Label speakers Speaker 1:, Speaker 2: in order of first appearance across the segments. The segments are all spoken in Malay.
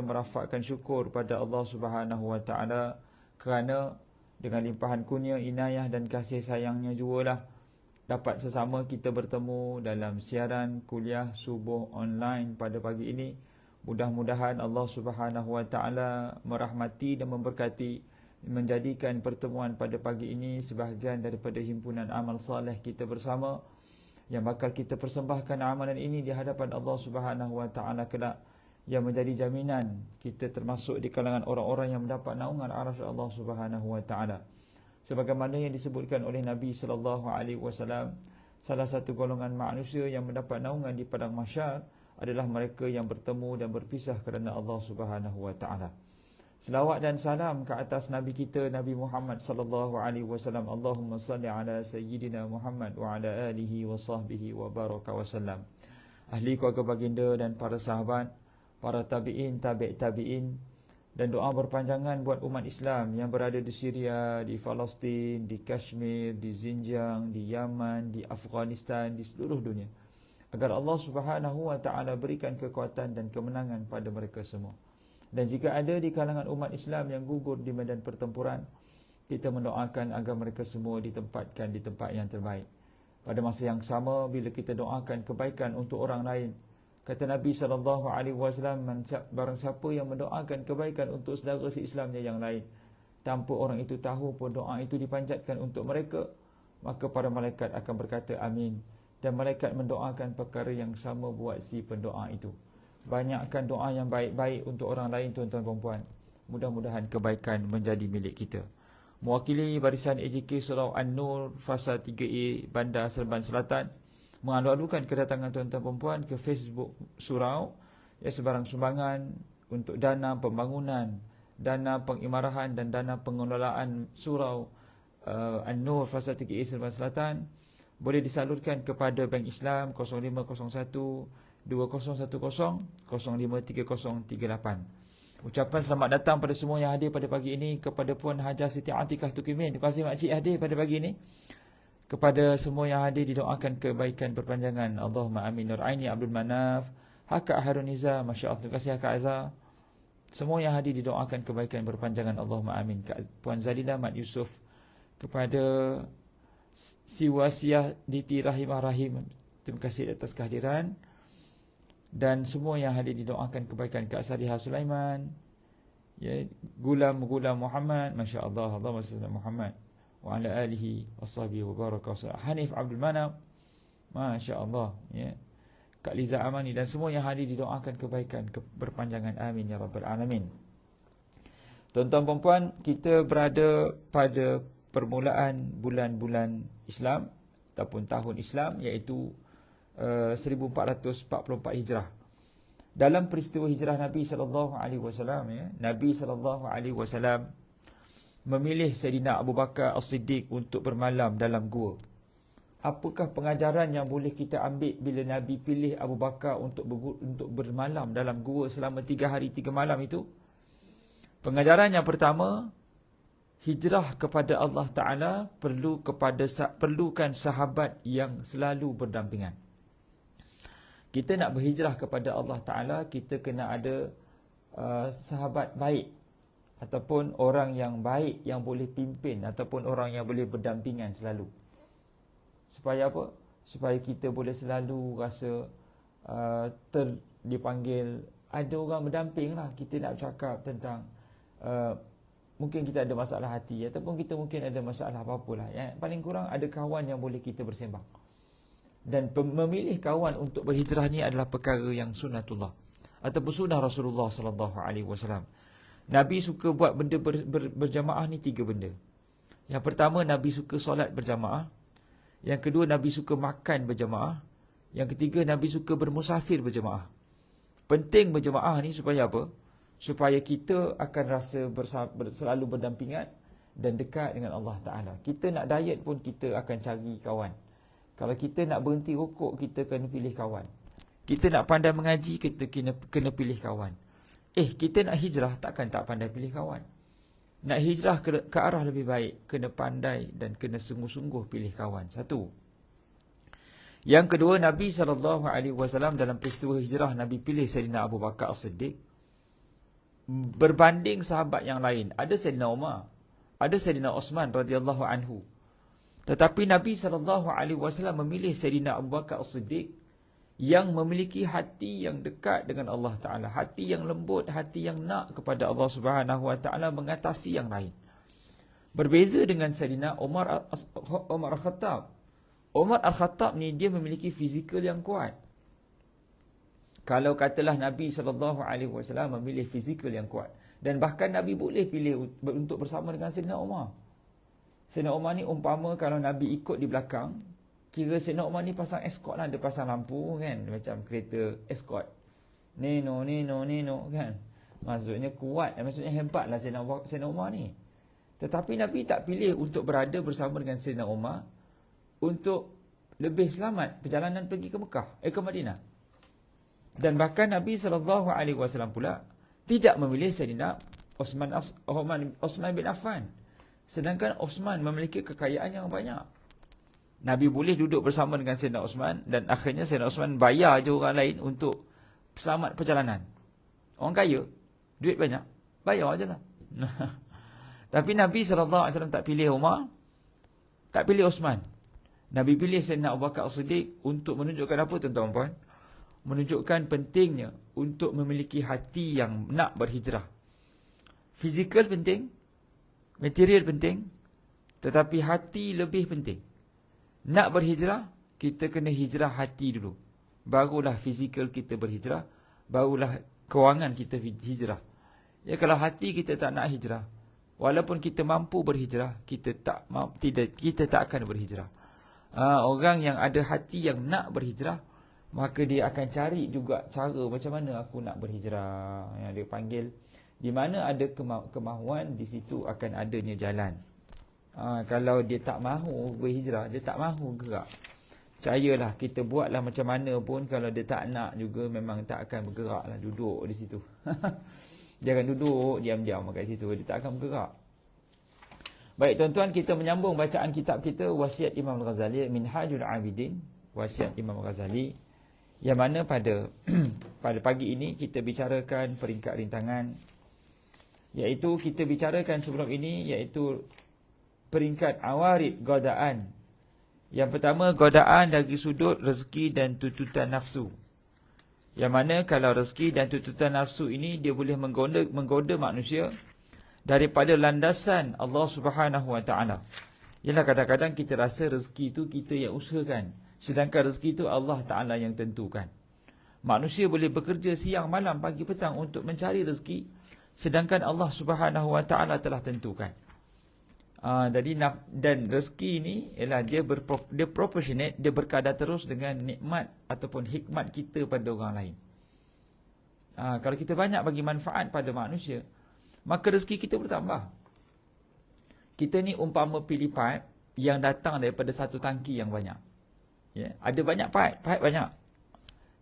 Speaker 1: merafakkan syukur pada Allah Subhanahu Wa Taala kerana dengan limpahan kurnia, inayah dan kasih sayangnya jugalah dapat sesama kita bertemu dalam siaran kuliah subuh online pada pagi ini. Mudah-mudahan Allah Subhanahu Wa Taala merahmati dan memberkati, menjadikan pertemuan pada pagi ini sebahagian daripada himpunan amal saleh kita bersama yang bakal kita persembahkan amalan ini di hadapan Allah Subhanahu Wa Taala kelak, yang menjadi jaminan kita termasuk di kalangan orang-orang yang mendapat naungan arasy Allah Subhanahu Wa Taala. Sebagaimana yang disebutkan oleh Nabi sallallahu alaihi wasallam, salah satu golongan manusia yang mendapat naungan di padang mahsyar adalah mereka yang bertemu dan berpisah kerana Allah Subhanahu Wa Taala. Selawat dan salam ke atas Nabi kita Nabi Muhammad sallallahu alaihi wasallam. Allahumma salli ala sayyidina Muhammad wa ala alihi wa sahbihi wa baraka wasallam. Ahli keluarga baginda dan para sahabat, para tabi'in, tabi'in, dan doa berpanjangan buat umat Islam yang berada di Syria, di Palestin, di Kashmir, di Xinjiang, di Yaman, di Afghanistan, di seluruh dunia, agar Allah Subhanahu Wa Taala berikan kekuatan dan kemenangan pada mereka semua. Dan jika ada di kalangan umat Islam yang gugur di medan pertempuran, kita mendoakan agar mereka semua ditempatkan di tempat yang terbaik. Pada masa yang sama, bila kita doakan kebaikan untuk orang lain, kata Nabi SAW, barang siapa yang mendoakan kebaikan untuk saudara se-Islamnya yang lain, tanpa orang itu tahu pun doa itu dipanjatkan untuk mereka, maka para malaikat akan berkata amin. Dan malaikat mendoakan perkara yang sama buat si pendoa itu. Banyakkan doa yang baik-baik untuk orang lain, tuan-tuan dan puan. Mudah-mudahan kebaikan menjadi milik kita. Mewakili barisan AJK Surau An-Nur Fasa 3A Bandar Seremban Selatan, mengalu-alukan kedatangan tuan-tuan dan puan ke Facebook surau, ya, sebarang sumbangan untuk dana pembangunan, dana pengimarahan dan dana pengelolaan surau An-Nur Fasa 3A Seremban Selatan boleh disalurkan kepada Bank Islam 0501 2010 053038. Ucapan selamat datang pada semua yang hadir pada pagi ini, kepada Puan Hajah Siti Atikah Tukimin. Terima kasih makcik hadir pada pagi ini. Kepada semua yang hadir didoakan kebaikan berpanjangan. Allahumma amin. Nur Aini Abdul Manaf, Hakak Harun Iza, Masya Allah. Terima kasih Hakak Azza. Semua yang hadir didoakan kebaikan berpanjangan. Allahumma amin. Puan Zalila Mat Yusuf, kepada Siwasiah Diti Rahimah Rahim, terima kasih atas kehadiran. Dan semua yang hadir didoakan kebaikan. Kak Salihah Sulaiman, ya, Gulam Muhammad, Masya Allah, Allahumma salli Muhammad wa ala alihi wa sahbihi wa baraka wasallam. Hanif Abdul Manap, Masya Allah, ya, Kak Liza Amani, dan semua yang hadir didoakan kebaikan berpanjangan. Amin ya rabbal alamin. Tuan-tuan dan puan, kita berada pada permulaan bulan-bulan Islam ataupun tahun Islam, iaitu 1444 Hijrah. Dalam peristiwa hijrah Nabi sallallahu alaihi wasallam, ya, Nabi sallallahu alaihi wasallam memilih Sayyidina Abu Bakar As-Siddiq untuk bermalam dalam gua. Apakah pengajaran yang boleh kita ambil bila Nabi pilih Abu Bakar untuk bermalam dalam gua selama 3 hari 3 malam itu? Pengajaran yang pertama, hijrah kepada Allah Ta'ala perlukan sahabat yang selalu berdampingan. Kita nak berhijrah kepada Allah Ta'ala, kita kena ada sahabat baik, ataupun orang yang baik yang boleh pimpin, ataupun orang yang boleh berdampingan selalu. Supaya apa? Supaya kita boleh selalu rasa dipanggil, ada orang berdamping lah. Kita nak bercakap tentang mungkin kita ada masalah hati, ataupun kita mungkin ada masalah apa-apalah, ya. Paling kurang ada kawan yang boleh kita bersembang. Dan memilih kawan untuk berhijrah ni adalah perkara yang sunnatullah, ataupun sunnah Rasulullah sallallahu alaihi wasallam. Nabi suka buat benda berjamaah ni 3 benda. Yang pertama, Nabi suka solat berjamaah. Yang kedua, Nabi suka makan berjamaah. Yang ketiga, Nabi suka bermusafir berjamaah. Penting berjamaah ni supaya apa? Supaya kita akan rasa selalu berdampingan dan dekat dengan Allah Ta'ala. Kita nak diet pun kita akan cari kawan. Kalau kita nak berhenti rokok, kita kena pilih kawan. Kita nak pandai mengaji, kita kena pilih kawan. Kita nak hijrah, takkan tak pandai pilih kawan. Nak hijrah ke arah lebih baik, kena pandai dan kena sungguh-sungguh pilih kawan. Satu. Yang kedua, Nabi SAW dalam peristiwa hijrah, Nabi pilih Sayyidina Abu Bakar As-Siddiq. berbanding sahabat yang lain. Ada Sayyidina Umar, ada Sayyidina Osman radhiyallahu anhu. Tetapi Nabi SAW memilih Sayyidina Abu Bakar As-Siddiq yang memiliki hati yang dekat dengan Allah Ta'ala, hati yang lembut, hati yang nak kepada Allah Subhanahu Wa Ta'ala mengatasi yang lain. Berbeza dengan Sayyidina Umar Al-Khattab. Umar Al-Khattab ni dia memiliki fizikal yang kuat. Kalau katalah Nabi SAW memilih fizikal yang kuat, dan bahkan Nabi boleh pilih untuk bersama dengan Sayyidina Umar. Sayyidina Umar ni umpama kalau Nabi ikut di belakang, kira Sayyidina Umar ni pasang escort lah. Dia pasang lampu kan, macam kereta escort. Neno kan. Maksudnya kuat, maksudnya hebat lah Sayyidina Umar ni. Tetapi Nabi tak pilih untuk berada bersama dengan Sayyidina Umar untuk lebih selamat perjalanan pergi ke Mekah, ke Madinah. Dan bahkan Nabi SAW pula tidak memilih Sayyidina Osman bin Affan. Sedangkan Osman memiliki kekayaan yang banyak. Nabi boleh duduk bersama dengan Sayyidina Osman, dan akhirnya Sayyidina Osman bayar je orang lain untuk selamat perjalanan. Orang kaya, duit banyak, bayar je lah. Tapi Nabi SAW tak pilih Umar, tak pilih Osman. Nabi pilih Sayyidina Abu Bakar As-Siddiq untuk menunjukkan apa, tuan-tuan puan? Menunjukkan pentingnya untuk memiliki hati yang nak berhijrah. Fizikal penting, material penting, tetapi hati lebih penting. Nak berhijrah, kita kena hijrah hati dulu. Barulah fizikal kita berhijrah, barulah kewangan kita hijrah. Ya, kalau hati kita tak nak hijrah, walaupun kita mampu berhijrah, kita tak akan berhijrah. Orang yang ada hati yang nak berhijrah, maka dia akan cari juga cara macam mana aku nak berhijrah. Yang dia panggil, di mana ada kemahuan, di situ akan adanya jalan. Kalau dia tak mahu berhijrah, dia tak mahu gerak, percayalah, kita buatlah macam mana pun, kalau dia tak nak juga, memang tak akan bergerak lah, duduk di situ. Dia akan duduk diam-diam kat situ, dia tak akan bergerak. Baik tuan-tuan, kita menyambung bacaan kitab kita, Wasiat Imam Al-Ghazali, Minhajul Abidin, Wasiat Imam Al-Ghazali, yang mana pada pagi ini kita bicarakan peringkat rintangan, iaitu kita bicarakan sebelum ini, iaitu peringkat awarid godaan. Yang pertama, godaan dari sudut rezeki dan tuntutan nafsu. Yang mana kalau rezeki dan tuntutan nafsu ini, dia boleh menggoda manusia daripada landasan Allah Subhanahu Wa Taala. Ialah kadang-kadang kita rasa rezeki itu kita yang usahakan, sedangkan rezeki itu Allah Ta'ala yang tentukan. Manusia boleh bekerja siang, malam, pagi, petang untuk mencari rezeki, sedangkan Allah Subhanahu Wa Ta'ala telah tentukan. Jadi dan rezeki ini ialah dia proportionate, dia berkadar terus dengan nikmat ataupun hikmat kita pada orang lain. Kalau kita banyak bagi manfaat pada manusia, maka rezeki kita bertambah. Kita ni umpama pilih pipe yang datang daripada satu tangki yang banyak. Ya, ada banyak pipe banyak.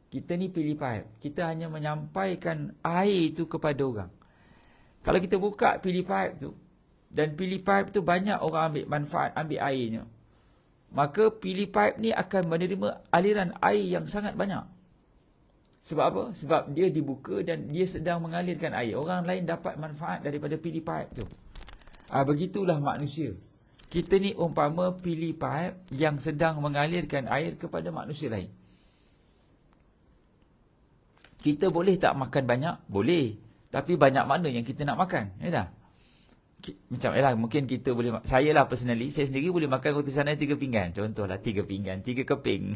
Speaker 1: Kita ni pilih pipe, kita hanya menyampaikan air itu kepada orang. Kalau kita buka pilih pipe tu, dan pilih pipe tu banyak orang ambil manfaat, ambil airnya, maka pilih pipe ni akan menerima aliran air yang sangat banyak. Sebab apa? Sebab dia dibuka dan dia sedang mengalirkan air. Orang lain dapat manfaat daripada pilih pipe tu. Begitulah manusia. Kita ni umpama pilih pipe yang sedang mengalirkan air kepada manusia lain. Kita boleh tak makan banyak? Boleh. Tapi banyak mana yang kita nak makan? Ya tak? Macam mungkin kita boleh, saya lah personally, saya sendiri boleh makan roti canai 3 pinggan. Contohlah 3 pinggan, 3 keping.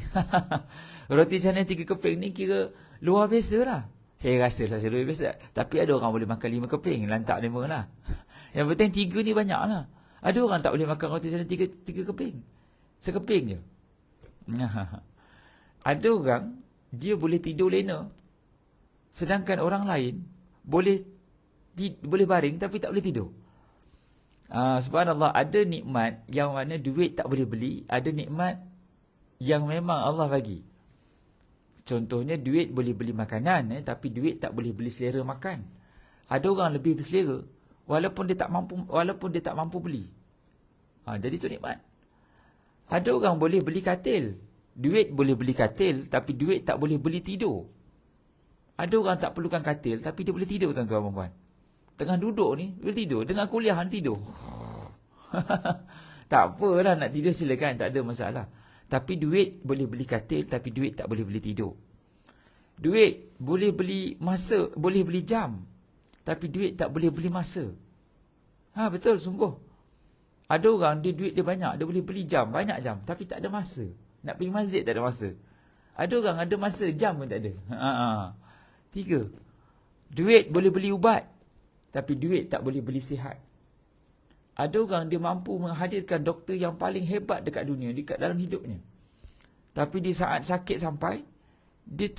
Speaker 1: Roti canai 3 keping ni kira luar biasa lah. Saya rasa luar biasa. Tapi ada orang boleh makan 5 keping, lantak 5 lah. Yang penting 3 ni banyak lah. Ada orang tak boleh makan roti canai 3 keping. Sekeping je. Ada orang, dia boleh tidur lena. Sedangkan orang lain boleh baring tapi tak boleh tidur. Subhanallah, ada nikmat yang mana duit tak boleh beli, ada nikmat yang memang Allah bagi. Contohnya duit boleh beli makanan, tapi duit tak boleh beli selera makan. Ada orang lebih berselera walaupun dia tak mampu beli. Jadi itu nikmat. Ada orang boleh beli katil, duit boleh beli katil, tapi duit tak boleh beli tidur. Ada orang tak perlukan katil, tapi dia boleh tidur, tuan-tuan dan puan. Tengah duduk ni, boleh tidur. Tengah kuliah tidur. Tak apalah, nak tidur silakan, tak ada masalah. Tapi duit boleh beli katil, tapi duit tak boleh beli tidur. Duit boleh beli masa, boleh beli jam, tapi duit tak boleh beli masa. Betul, sungguh. Ada orang dia duit dia banyak, dia boleh beli jam, banyak jam, tapi tak ada masa. Nak pergi masjid tak ada masa. Ada orang ada masa, jam pun tak ada. 3. Duit boleh beli ubat, tapi duit tak boleh beli sihat. Ada orang dia mampu menghadirkan doktor yang paling hebat dekat dunia, dekat dalam hidupnya. Tapi di saat sakit sampai, dia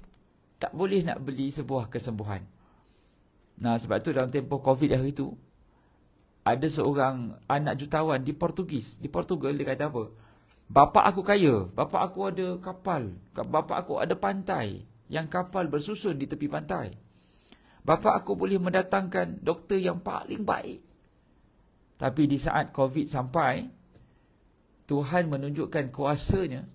Speaker 1: tak boleh nak beli sebuah kesembuhan. Nah, sebab tu dalam tempoh COVID hari itu, ada seorang anak jutawan di Portugal, dia kata apa? Bapa aku kaya, bapa aku ada kapal, bapa aku ada pantai, yang kapal bersusun di tepi pantai. Bapa aku boleh mendatangkan doktor yang paling baik. Tapi di saat COVID sampai, Tuhan menunjukkan kuasanya,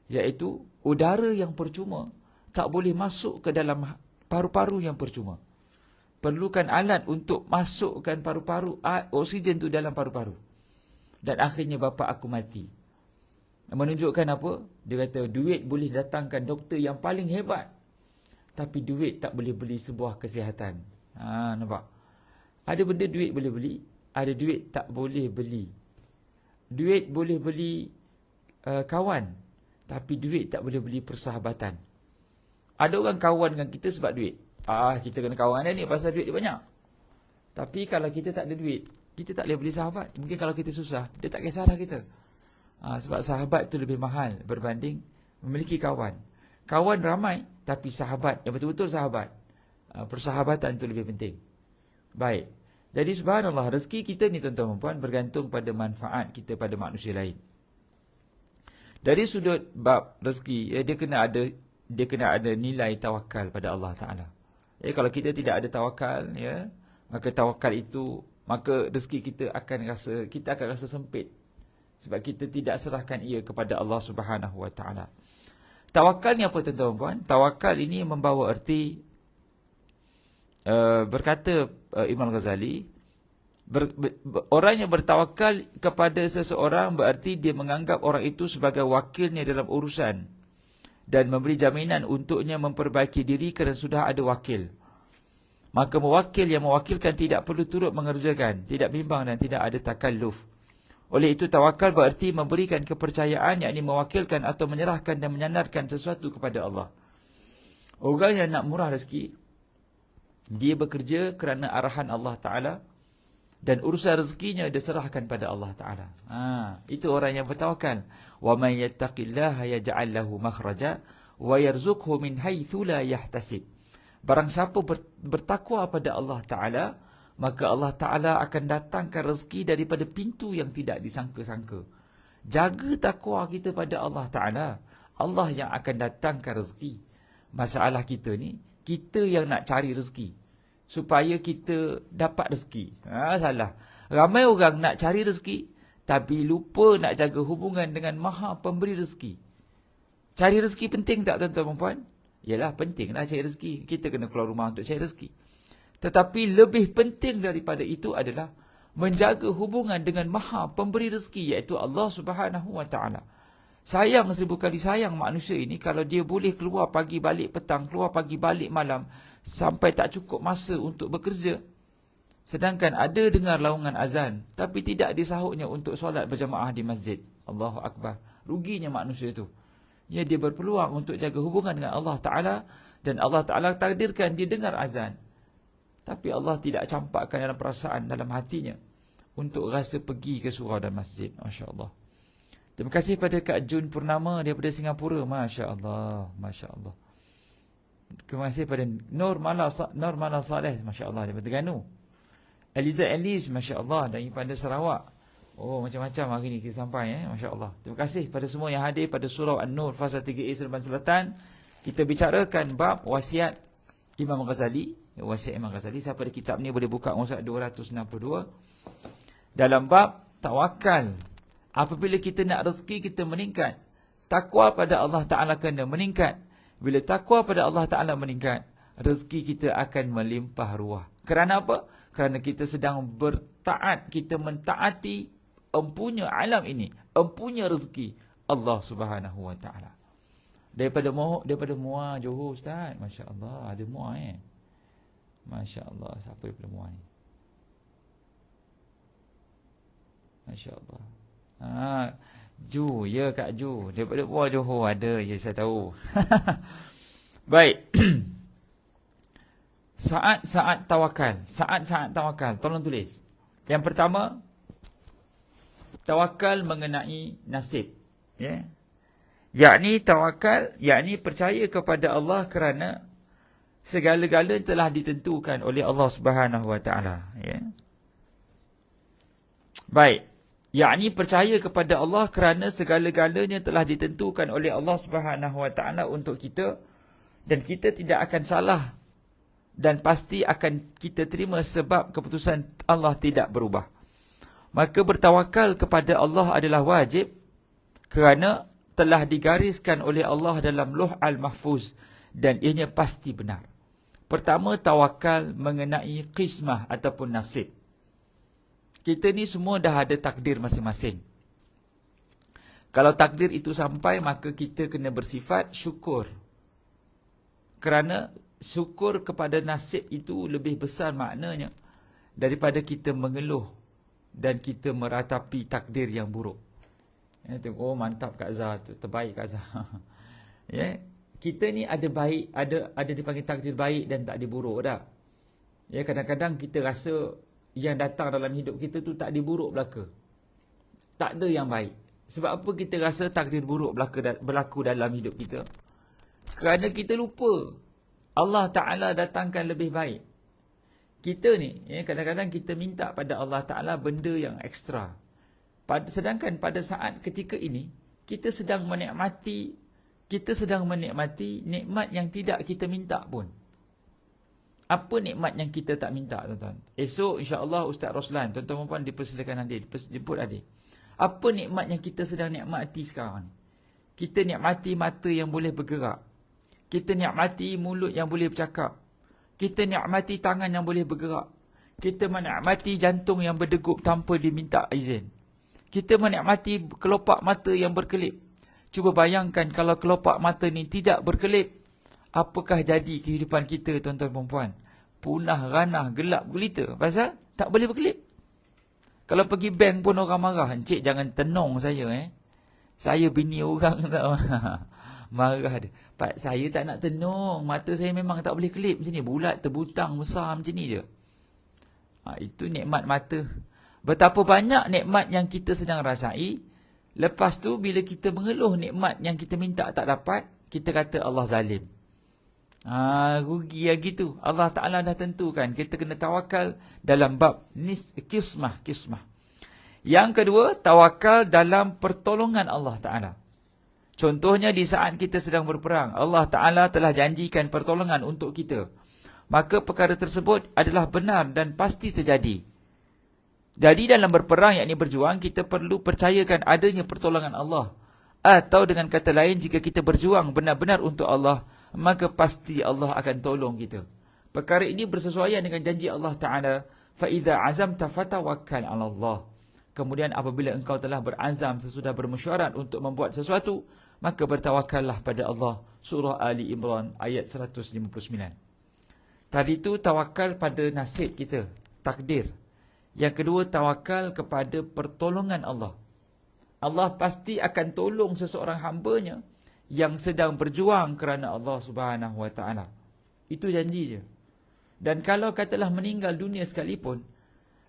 Speaker 1: iaitu udara yang percuma tak boleh masuk ke dalam paru-paru yang percuma. Perlukan alat untuk masukkan paru-paru, oksigen tu dalam paru-paru. Dan akhirnya bapa aku mati. Menunjukkan apa? Dia kata duit boleh datangkan doktor yang paling hebat, tapi duit tak boleh beli sebuah kesihatan. Nampak? Ada benda duit boleh beli, ada duit tak boleh beli. Duit boleh beli kawan, tapi duit tak boleh beli persahabatan. Ada orang kawan dengan kita sebab duit. Kita kena kawan dia ni pasal duit dia banyak. Tapi kalau kita tak ada duit, kita tak boleh beli sahabat. Mungkin kalau kita susah, dia tak kisah dah kita. Sebab sahabat tu lebih mahal berbanding memiliki kawan. Kawan ramai, tapi sahabat yang betul-betul sahabat, persahabatan tu lebih penting. Baik. Jadi subhanallah, rezeki kita ni tuan-tuan dan puan bergantung pada manfaat kita pada manusia lain. Dari sudut bab rezeki, dia kena ada nilai tawakal pada Allah Taala. Kalau kita tidak ada tawakal, maka rezeki kita akan rasa sempit. Sebab kita tidak serahkan ia kepada Allah Subhanahu Wa Taala. Tawakal ni apa tuan-tuan dan puan? Tawakal ini membawa erti, berkata Imam Ghazali, orang yang bertawakal kepada seseorang berarti dia menganggap orang itu sebagai wakilnya dalam urusan dan memberi jaminan untuknya memperbaiki diri kerana sudah ada wakil. Maka mewakil yang mewakilkan tidak perlu turut mengerjakan, tidak bimbang dan tidak ada takalluf. Oleh itu tawakal berarti memberikan kepercayaan, yakni mewakilkan atau menyerahkan dan menyandarkan sesuatu kepada Allah. Orang yang nak murah rezeki, dia bekerja kerana arahan Allah Ta'ala dan urusan rezekinya diserahkan pada Allah Ta'ala. Itu orang yang bertawakal. وَمَنْ يَتَّقِ اللَّهَ يَجْعَلْ لَهُ مَخْرَجًا وَيَرْزُقْهُ مِنْ حَيْثُ لَا يَحْتَسِبْ. Barang siapa bertakwa pada Allah Ta'ala, maka Allah Ta'ala akan datangkan rezeki daripada pintu yang tidak disangka-sangka. Jaga takwa kita pada Allah Ta'ala, Allah yang akan datangkan rezeki. Masalah kita ni, kita yang nak cari rezeki supaya kita dapat rezeki. Salah. Ramai orang nak cari rezeki, tapi lupa nak jaga hubungan dengan Maha Pemberi rezeki. Cari rezeki penting tak tuan-tuan dan puan? Yalah, pentinglah cari rezeki. Kita kena keluar rumah untuk cari rezeki. Tetapi lebih penting daripada itu adalah menjaga hubungan dengan Maha Pemberi rezeki, iaitu Allah Subhanahu Wa Taala. Sayang 1000 kali sayang manusia ini kalau dia boleh keluar pagi balik petang, keluar pagi balik malam, sampai tak cukup masa untuk bekerja. Sedangkan ada dengar laungan azan, tapi tidak disahutnya untuk solat berjamaah di masjid. Allahu Akbar. Ruginya manusia itu. Dia berpeluang untuk jaga hubungan dengan Allah Ta'ala, dan Allah Ta'ala takdirkan dia dengar azan. Tapi Allah tidak campakkan dalam perasaan, dalam hatinya, untuk rasa pergi ke surau dan masjid. Masya Allah. Terima kasih pada Kak Jun Purnama daripada Singapura. Masya Allah. Masya Allah. Terima kasih pada Nur Mala Saleh. Masya Allah. Daripada Terengganu. Eliza Elis. Masya Allah. Daripada Sarawak. Oh, macam-macam hari ni kita sampai. Masya Allah. Terima kasih pada semua yang hadir pada Surau An-Nur Fasa 3A Seremban Selatan. Kita bicarakan bab wasiat Imam Ghazali. Wasiat Imam Ghazali. Siapa ada kitab ni boleh buka muka 262. Dalam bab tawakal. Apabila kita nak rezeki kita meningkat, takwa pada Allah Ta'ala kena meningkat. Bila takwa pada Allah Ta'ala meningkat, rezeki kita akan melimpah ruah. Kerana apa? kerana kita sedang bertaat, kita mentaati empunya alam ini, empunya rezeki Allah Subhanahu wa taala. Daripada Muar Johor Ustaz, masya-Allah, ada Muar masya-Allah. Siapa daripada Muar ni? Masya-Allah. Ju, ya Kak Ju, daripada Muar Johor ada je, saya tahu. Baik. Saat-saat tawakal. Saat-saat tawakal. Tolong tulis. Yang pertama, tawakal mengenai nasib. Ya. Yakni tawakal, yakni percaya kepada Allah kerana segala-gala telah ditentukan oleh Allah Subhanahu wa taala. Ya. Baik. Yakni percaya kepada Allah kerana segala-galanya telah ditentukan oleh Allah Subhanahu wa taala untuk kita, dan kita tidak akan salah dan pasti akan kita terima sebab keputusan Allah tidak berubah. Maka bertawakal kepada Allah adalah wajib kerana telah digariskan oleh Allah dalam Lauh Al-Mahfuz dan ianya pasti benar. Pertama, tawakal mengenai qismah ataupun nasib. Kita ni semua dah ada takdir masing-masing. Kalau takdir itu sampai, maka kita kena bersifat syukur. Kerana syukur kepada nasib itu lebih besar maknanya daripada kita mengeluh dan kita meratapi takdir yang buruk. Ya, tengok, oh mantap Kak Zah, terbaik Kak Zah. Ya, kita ni ada baik, ada dipanggil takdir baik dan takdir buruk dah. Ya, kadang-kadang kita rasa yang datang dalam hidup kita tu takdir buruk belaka. Tak ada yang baik. Sebab apa kita rasa takdir buruk berlaku dalam hidup kita? Kerana kita lupa Allah Ta'ala datangkan lebih baik. Kita ni, ya, kadang-kadang kita minta pada Allah Ta'ala benda yang ekstra. Sedangkan pada saat ketika ini, kita sedang menikmati nikmat yang tidak kita minta pun. Apa nikmat yang kita tak minta, tuan-tuan? Esok insya-Allah Ustaz Roslan, tuan-tuan puan dipersilakan hadir, jemput hadir. Apa nikmat yang kita sedang nikmati sekarang ni? Kita nikmati mata yang boleh bergerak. Kita nikmati mulut yang boleh bercakap. Kita nikmati tangan yang boleh bergerak. Kita menikmati jantung yang berdegup tanpa diminta izin. Kita menikmati kelopak mata yang berkelip. Cuba bayangkan kalau kelopak mata ni tidak berkelip, apakah jadi kehidupan kita, tuan-tuan dan puan? Punah, ranah, gelap gulita. Pasal tak boleh berkelip. Kalau pergi bank pun orang marah. Encik jangan tenung saya. Saya bini orang tak marah dia. Pak, saya tak nak tenung. Mata saya memang tak boleh kelip macam ni. Bulat, terbutang, besar macam ni je. Itu nikmat mata. Betapa banyak nikmat yang kita sedang rasai. Lepas tu bila kita mengeluh nikmat yang kita minta tak dapat, kita kata Allah zalim. Rugi lagi tu. Allah Ta'ala dah tentukan. Kita kena tawakal dalam bab kismah. Yang kedua, tawakal dalam pertolongan Allah Ta'ala. Contohnya di saat kita sedang berperang, Allah Ta'ala telah janjikan pertolongan untuk kita. Maka perkara tersebut adalah benar dan pasti terjadi. Jadi dalam berperang, yakni berjuang, kita perlu percayakan adanya pertolongan Allah. Atau dengan kata lain, jika kita berjuang benar-benar untuk Allah, maka pasti Allah akan tolong kita. Perkara ini bersesuaian dengan janji Allah Ta'ala, فَإِذَا عَزَمْتَ فَتَوَكَّلْ عَلَى اللَّهِ. Kemudian apabila engkau telah berazam sesudah bermesyuarat untuk membuat sesuatu, maka bertawakallah pada Allah. Surah Ali Imran ayat 159. Tadi itu tawakal pada nasib kita, takdir. Yang kedua, tawakal kepada pertolongan Allah. Allah pasti akan tolong seseorang hambanya yang sedang berjuang kerana Allah Subhanahu wa taala. Itu janji dia. Dan kalau katalah meninggal dunia sekalipun,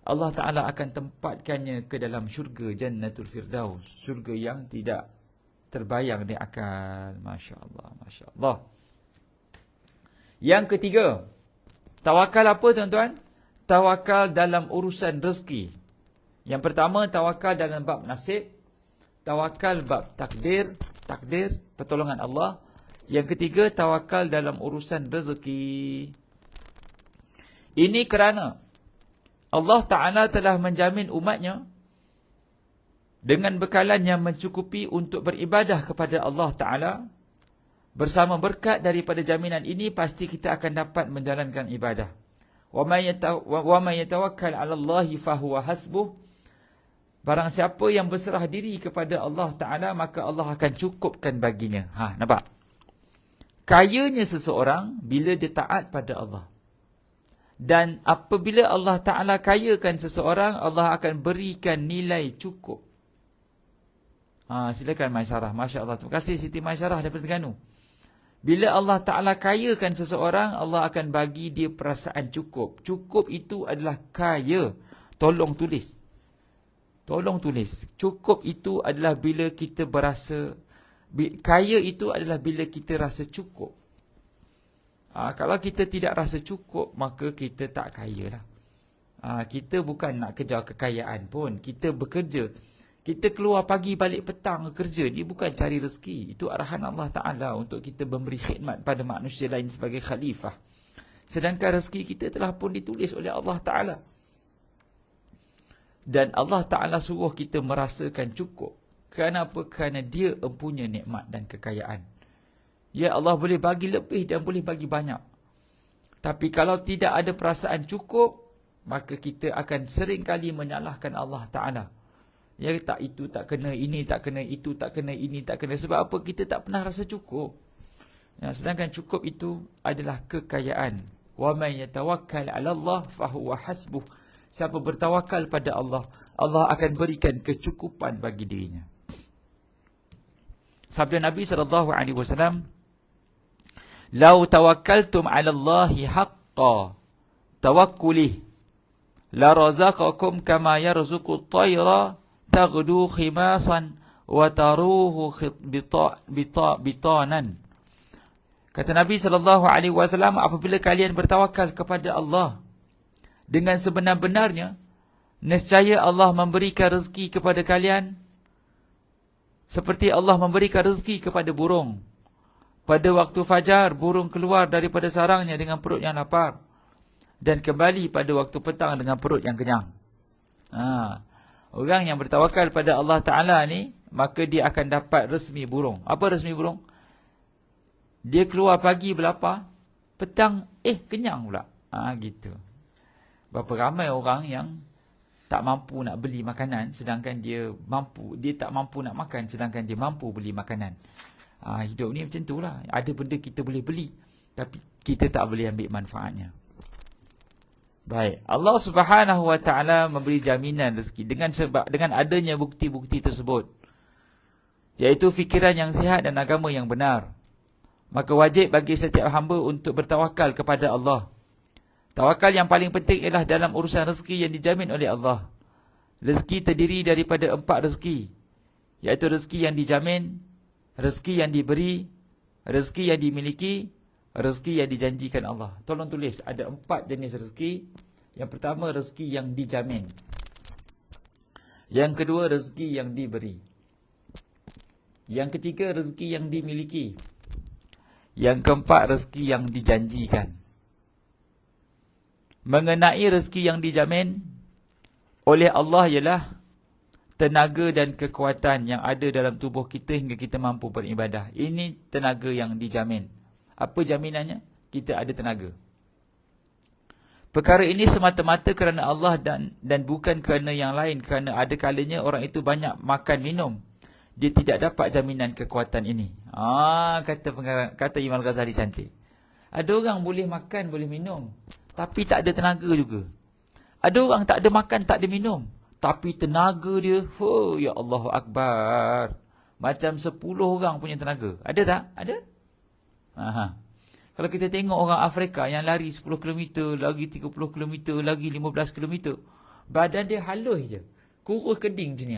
Speaker 1: Allah Ta'ala akan tempatkannya ke dalam syurga Jannatul Firdaus. Syurga yang tidak terbayang di akal. Masya Allah, Masya Allah. Yang ketiga, tawakal apa tuan-tuan? Tawakal dalam urusan rezeki. Yang pertama, tawakal dalam bab nasib. Tawakal bab takdir, pertolongan Allah. Yang ketiga, tawakal dalam urusan rezeki. Ini kerana Allah Ta'ala telah menjamin umatnya dengan bekalan yang mencukupi untuk beribadah kepada Allah Ta'ala. Bersama berkat daripada jaminan ini, pasti kita akan dapat menjalankan ibadah. Wa man yatawakkal 'ala Allahi fahuwa hasbuh. Barang siapa yang berserah diri kepada Allah Ta'ala, maka Allah akan cukupkan baginya. Nampak? Kayanya seseorang bila dia taat pada Allah. Dan apabila Allah Ta'ala kayakan seseorang, Allah akan berikan nilai cukup. Silakan Maisyarah. Masya Allah. Terima kasih Siti Maisyarah daripada Terengganu. Bila Allah Ta'ala kayakan seseorang, Allah akan bagi dia perasaan cukup. Cukup itu adalah kaya. Tolong tulis. Tolong tulis. Cukup itu adalah bila kita berasa, kaya itu adalah bila kita rasa cukup. Kalau kita tidak rasa cukup, maka kita tak kaya lah. Kita bukan nak kejar kekayaan pun. Kita bekerja. Kita keluar pagi balik petang kerja. Ini bukan cari rezeki. Itu arahan Allah Ta'ala untuk kita memberi khidmat pada manusia lain sebagai khalifah. Sedangkan rezeki kita telah pun ditulis oleh Allah Ta'ala. Dan Allah Ta'ala suruh kita merasakan cukup. Kenapa? Kerana dia empunya nikmat dan kekayaan. Ya, Allah boleh bagi lebih dan boleh bagi banyak. Tapi kalau tidak ada perasaan cukup, maka kita akan sering kali menyalahkan Allah Ta'ala. Ya, tak itu tak kena, ini tak kena, itu tak kena, ini tak kena. Sebab apa? Kita tak pernah rasa cukup. Ya, sedangkan cukup itu adalah kekayaan. Wa man yatawakkal 'ala Allah fahuwa hasbuh. Siapa bertawakal pada Allah, Allah akan berikan kecukupan bagi dirinya. Sabda Nabi SAW, "Lau tawakkaltum 'ala Allahi haqqa tawakkulih, la razaqakum kama yarzuqu at-tayra taghdu khimasan wa taruhu bitanan." Kata Nabi SAW, apabila kalian bertawakal kepada Allah dengan sebenar-benarnya, nescaya Allah memberikan rezeki kepada kalian seperti Allah memberikan rezeki kepada burung. Pada waktu fajar, burung keluar daripada sarangnya dengan perut yang lapar, dan kembali pada waktu petang dengan perut yang kenyang. Orang yang bertawakal pada Allah Ta'ala ni, maka dia akan dapat resmi burung. Apa resmi burung? Dia keluar pagi berlapar, petang, kenyang pula. Gitu. Berapa ramai orang yang tak mampu nak beli makanan, sedangkan dia mampu. Dia tak mampu nak makan, sedangkan dia mampu beli makanan. Hidup ni macam tu lah. Ada benda kita boleh beli, tapi kita tak boleh ambil manfaatnya. Baik, Allah Subhanahu Wa Ta'ala memberi jaminan rezeki dengan adanya bukti-bukti tersebut, iaitu fikiran yang sihat dan agama yang benar. Maka wajib bagi setiap hamba untuk bertawakal kepada Allah. Tawakal yang paling penting ialah dalam urusan rezeki yang dijamin oleh Allah. Rezeki terdiri daripada 4 rezeki, iaitu rezeki yang dijamin, rezeki yang diberi, rezeki yang dimiliki, rezeki yang dijanjikan Allah. Tolong tulis, ada 4 jenis rezeki. Yang pertama, rezeki yang dijamin. Yang kedua, rezeki yang diberi. Yang ketiga, rezeki yang dimiliki. Yang keempat, rezeki yang dijanjikan. Mengenai rezeki yang dijamin oleh Allah ialah tenaga dan kekuatan yang ada dalam tubuh kita hingga kita mampu beribadah. Ini tenaga yang dijamin. Apa jaminannya? Kita ada tenaga. Perkara ini semata-mata kerana Allah dan bukan kerana yang lain. Kerana ada kalanya orang itu banyak makan minum, dia tidak dapat jaminan kekuatan ini. Kata Imam Ghazali cantik. Ada orang boleh makan, boleh minum, tapi tak ada tenaga juga. Ada orang tak ada makan, tak ada minum, tapi tenaga dia, ya Allahu Akbar, macam 10 orang punya tenaga. Ada tak? Ada? Kalau kita tengok orang Afrika yang lari 10 km, lagi 30 km, lagi 15 km, badan dia halus je, kurus keding macam ni.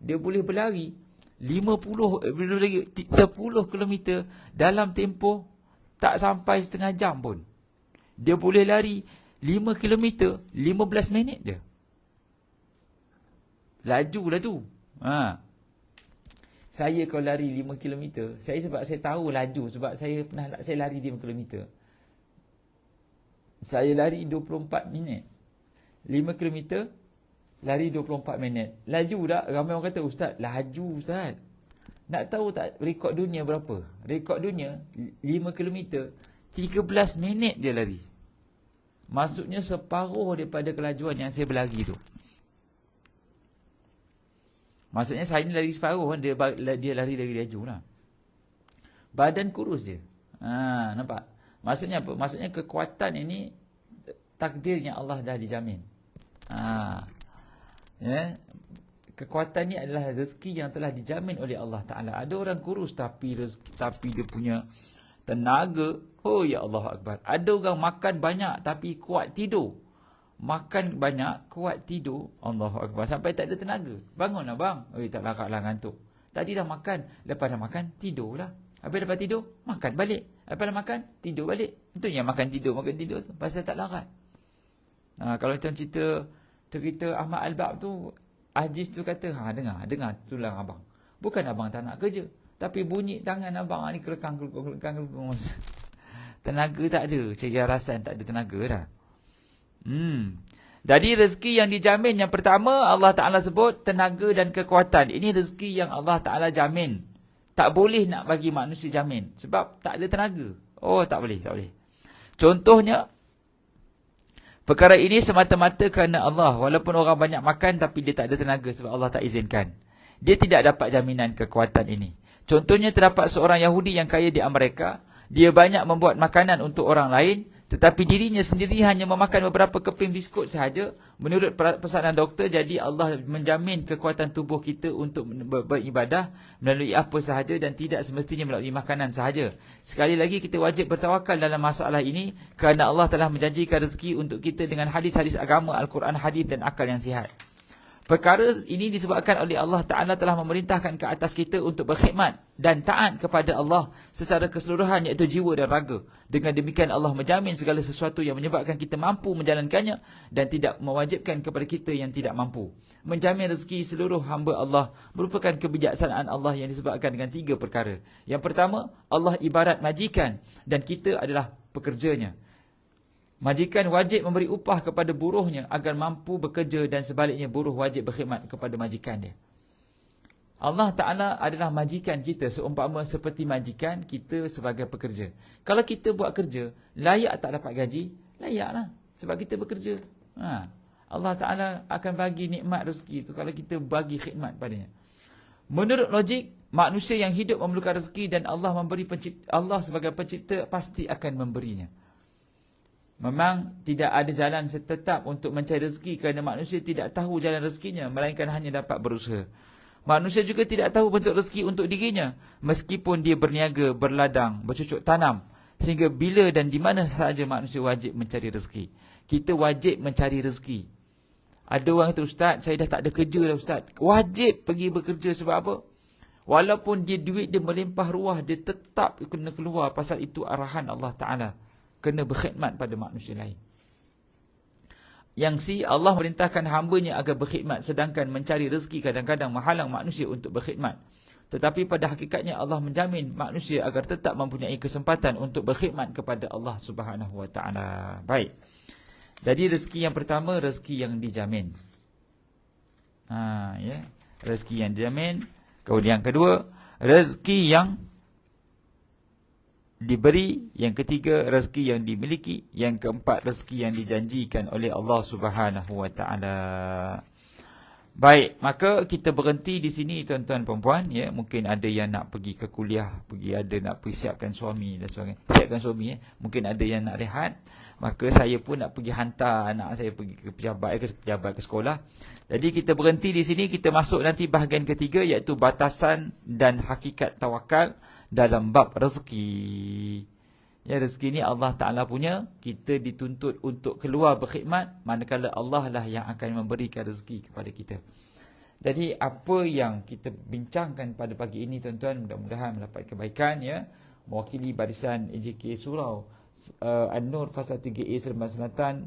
Speaker 1: Dia boleh berlari 10 km dalam tempoh tak sampai setengah jam pun. Dia boleh lari 5 km 15 minit je. Laju lah tu. Saya kalau lari 5 km, sebab saya tahu laju, sebab saya lari 5 km. Saya lari 24 minit. 5 km lari 24 minit. Laju tak? Ramai orang kata, "Ustaz, laju Ustaz." Nak tahu tak rekod dunia berapa? Rekod dunia 5 km 13 minit dia lari. Maksudnya separuh daripada kelajuan yang saya berlari tu. Maksudnya saya ni lari separuh, dia lari laju lah. Badan kurus je. Nampak? Maksudnya apa? Maksudnya kekuatan ini takdirnya Allah dah dijamin. Ya. Kekuatan ni adalah rezeki yang telah dijamin oleh Allah Ta'ala. Ada orang kurus tapi dia punya tenaga, oh ya Allah Akbar. Ada orang makan banyak tapi kuat tidur. Makan banyak, kuat tidur, Allahu Akbar, sampai tak ada tenaga. Bangunlah bang. Tak larat lah ngantuk. Tadi dah makan, lepas dah makan, tidurlah. Habis lepas tidur, makan balik. Lepas dah makan, tidur balik. Itu yang makan tidur tu. Pasal tak larat. Kalau macam cerita Ahmad Al-Bab tu, Aziz tu kata, dengar tulang abang. Bukan abang tak nak kerja, tapi bunyi tangan abang ni kelekang. Tenaga tak ada, cari rasan tak ada tenaga dah. Jadi rezeki yang dijamin yang pertama Allah Ta'ala sebut tenaga dan kekuatan. Ini rezeki yang Allah Ta'ala jamin. Tak boleh nak bagi manusia jamin sebab tak ada tenaga. Oh, tak boleh. Contohnya, perkara ini semata-mata kerana Allah. Walaupun orang banyak makan tapi dia tak ada tenaga sebab Allah tak izinkan. Dia tidak dapat jaminan kekuatan ini. Contohnya terdapat seorang Yahudi yang kaya di Amerika. Dia banyak membuat makanan untuk orang lain, tetapi dirinya sendiri hanya memakan beberapa keping biskut sahaja. Menurut pesanan doktor, jadi Allah menjamin kekuatan tubuh kita untuk beribadah melalui apa sahaja dan tidak semestinya melalui makanan sahaja. Sekali lagi kita wajib bertawakal dalam masalah ini kerana Allah telah menjanjikan rezeki untuk kita dengan hadis-hadis agama, Al-Quran, hadis dan akal yang sihat. Perkara ini disebabkan oleh Allah Ta'ala telah memerintahkan ke atas kita untuk berkhidmat dan taat kepada Allah secara keseluruhan, iaitu jiwa dan raga. Dengan demikian Allah menjamin segala sesuatu yang menyebabkan kita mampu menjalankannya dan tidak mewajibkan kepada kita yang tidak mampu. Menjamin rezeki seluruh hamba Allah merupakan kebijaksanaan Allah yang disebabkan dengan 3 perkara. Yang pertama, Allah ibarat majikan dan kita adalah pekerjanya. Majikan wajib memberi upah kepada buruhnya agar mampu bekerja dan sebaliknya buruh wajib berkhidmat kepada majikan dia. Allah Ta'ala adalah majikan kita seumpama seperti majikan kita sebagai pekerja. Kalau kita buat kerja, layak tak dapat gaji? Layaklah sebab kita bekerja. Allah Ta'ala akan bagi nikmat rezeki itu kalau kita bagi khidmat padanya. Menurut logik, manusia yang hidup memerlukan rezeki dan Allah Allah sebagai pencipta pasti akan memberinya. Memang tidak ada jalan setetap untuk mencari rezeki kerana manusia tidak tahu jalan rezekinya, melainkan hanya dapat berusaha. Manusia juga tidak tahu bentuk rezeki untuk dirinya, meskipun dia berniaga, berladang, bercucuk tanam, sehingga bila dan di mana sahaja manusia wajib mencari rezeki. Kita wajib mencari rezeki. Ada orang kata, Ustaz, saya dah tak ada kerja dah Ustaz. Wajib pergi bekerja sebab apa? Walaupun duit dia melimpah ruah, dia tetap kena keluar pasal itu arahan Allah Ta'ala. Kena berkhidmat pada manusia lain. Yang Allah merintahkan hambanya agar berkhidmat, sedangkan mencari rezeki kadang-kadang menghalang manusia untuk berkhidmat. Tetapi pada hakikatnya Allah menjamin manusia agar tetap mempunyai kesempatan untuk berkhidmat kepada Allah Subhanahu Wa Taala. Baik. Jadi rezeki yang pertama, rezeki yang dijamin. Rezeki yang dijamin. Kemudian yang kedua, rezeki yang diberi. Yang ketiga, rezeki yang dimiliki. Yang keempat, rezeki yang dijanjikan oleh Allah Subhanahu Wa Taala. Baik, maka kita berhenti di sini tuan-tuan perempuan, ya. Mungkin ada yang nak pergi ke kuliah, ada nak pergi siapkan suami dan sebagainya. Siapkan suami, mungkin ada yang nak rehat. Maka saya pun nak pergi hantar anak saya pergi ke pejabat ke sekolah. Jadi kita berhenti di sini, kita masuk nanti bahagian ketiga, iaitu batasan dan hakikat tawakal dalam bab rezeki. Ya, rezeki ni Allah Ta'ala punya. Kita dituntut untuk keluar berkhidmat, manakala Allah lah yang akan memberikan rezeki kepada kita. Jadi apa yang kita bincangkan pada pagi ini tuan-tuan, mudah-mudahan mendapat kebaikan, ya. Mewakili barisan AJK Surau An-Nur Fasa 3A Seremban Selatan,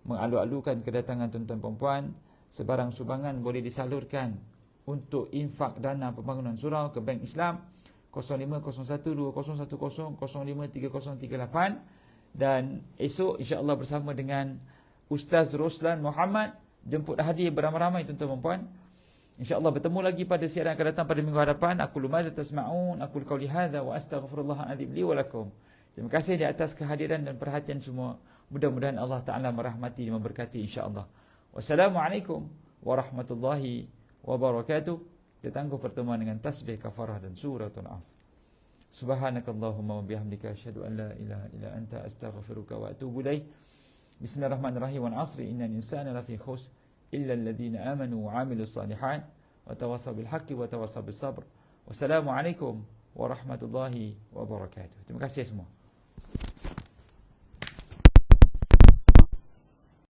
Speaker 1: mengalu-alukan kedatangan tuan-tuan perempuan. Sebarang sumbangan boleh disalurkan untuk infak dana pembangunan surau ke Bank Islam 05012010053038. Dan esok insya-Allah bersama dengan Ustaz Roslan Muhammad jemput hadir beramai-ramai tuan-tuan perempuan. InsyaAllah bertemu lagi pada siaran akan datang pada minggu hadapan. Aku lumaza tasma'un, aku qauli hadza wa astaghfirullahal azim li wa lakum. Terima kasih di atas kehadiran dan perhatian semua. Mudah-mudahan Allah Ta'ala merahmati dan memberkati insya-Allah. Wassalamualaikum warahmatullahi wabarakatuh. Kita tangguh pertemuan dengan tasbih kafarah dan suratul Asr. Subhanakallahumma wa bihamdika asyhadu an la ilaha illa anta astaghfiruka wa atubu ilaik. Bismillahirrahmanirrahim. Wal 'asri innal insana lafi khusr illa alladhina amanu wa 'amilus shalihat wa tawassaw bil haqqi wa tawassaw bis sabr. Wassalamualaikum warahmatullahi wabarakatuh. Terima kasih semua.